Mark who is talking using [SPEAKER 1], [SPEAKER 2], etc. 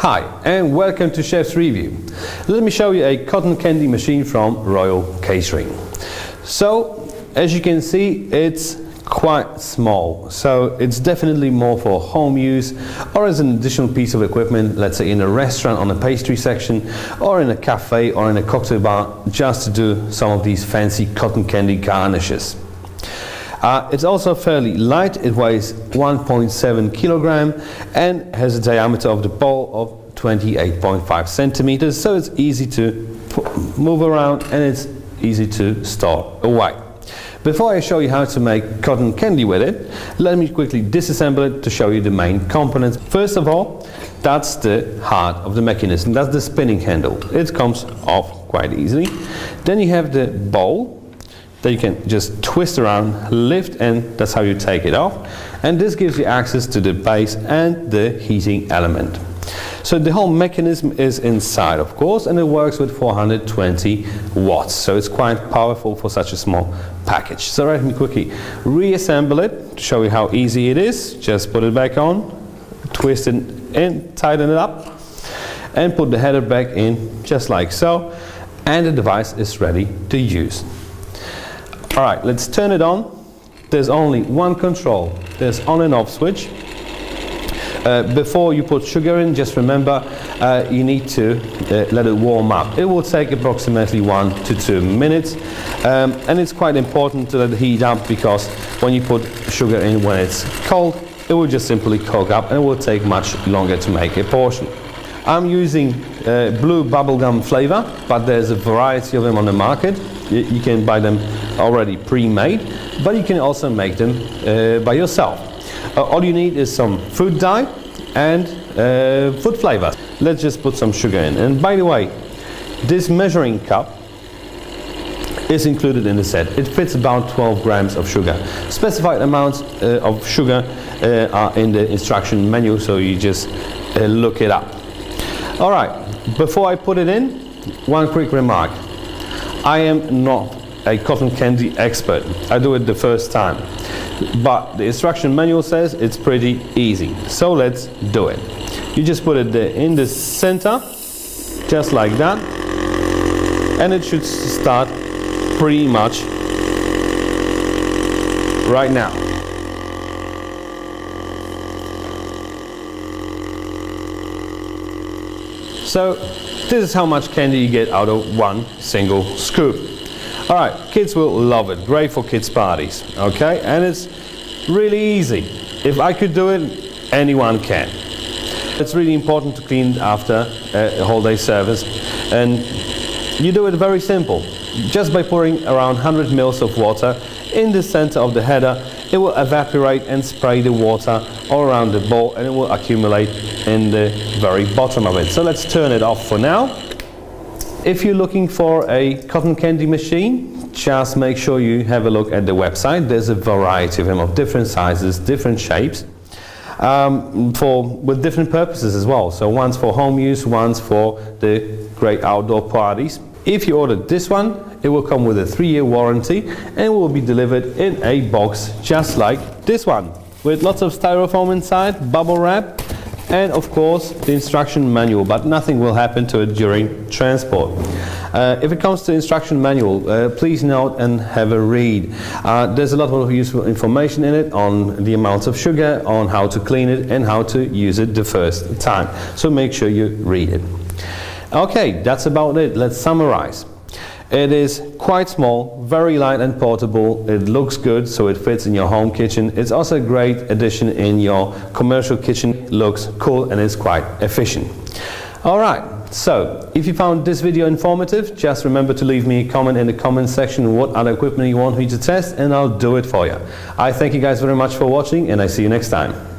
[SPEAKER 1] Hi and welcome to Chef's Review. Let me show you a cotton candy machine from Royal Catering. So as you can see, it's quite small, so it's definitely more for home use or as an additional piece of equipment, let's say in a restaurant on a pastry section or in a cafe or in a cocktail bar, just to do some of these fancy cotton candy garnishes. It's also fairly light. It weighs 1.7 kilogram and has a diameter of the bowl of 28.5 centimeters, so it's easy to move around and it's easy to store away. Before I show you how to make cotton candy with it, let me quickly disassemble it to show you the main components. First of all, that's the heart of the mechanism, that's the spinning handle. It comes off quite easily. Then you have the bowl that you can just twist around, lift, and that's how you take it off. And this gives you access to the base and the heating element. So the whole mechanism is inside, of course, and it works with 420 watts. So it's quite powerful for such a small package. So let me quickly reassemble it to show you how easy it is. Just put it back on, twist it in, tighten it up, and put the header back in just like so. And the device is ready to use. All right, let's turn it on. There's only one control. There's on and off switch. Before you put sugar in, just remember you need to let it warm up. It will take approximately 1 to 2 minutes, and it's quite important to let it heat up, because when you put sugar in when it's cold, it will just simply cook up and it will take much longer to make a portion. I'm using blue bubblegum flavor, but there's a variety of them on the market. You can buy them already pre-made, but you can also make them by yourself. All you need is some food dye and food flavor. Let's just put some sugar in. And by the way, this measuring cup is included in the set. It fits about 12 grams of sugar. Specified amounts of sugar are in the instruction manual, so you just look it up. All right, before I put it in, one quick remark. I am not a cotton candy expert. I do it the first time. But the instruction manual says it's pretty easy. So let's do it. You just put it there in the center, just like that. And it should start pretty much right now. So this is how much candy you get out of one single scoop. All right, kids will love it. Great for kids' parties, okay? And it's really easy. If I could do it, anyone can. It's really important to clean after a whole day service, and you do it very simple. Just by pouring around 100 ml of water in the center of the header, it will evaporate and spray the water all around the bowl, and it will accumulate in the very bottom of it. So let's turn it off for now. If you're looking for a cotton candy machine, just make sure you have a look at the website. There's a variety of them of different sizes, different shapes, with different purposes as well. So one's for home use, one's for the great outdoor parties. If you ordered this one, it will come with a 3-year warranty and it will be delivered in a box just like this one, with lots of styrofoam inside, bubble wrap, and of course the instruction manual, but nothing will happen to it during transport. If it comes to instruction manual, please note and have a read. There's a lot of useful information in it on the amounts of sugar, on how to clean it and how to use it the first time. So make sure you read it. Okay, that's about it. Let's summarize. It is quite small, very light and portable. It looks good, so it fits in your home kitchen. It's also a great addition in your commercial kitchen. It looks cool and is quite efficient. All right, so if you found this video informative, just remember to leave me a comment in the comment section what other equipment you want me to test, and I'll do it for you. I thank you guys very much for watching, and I see you next time.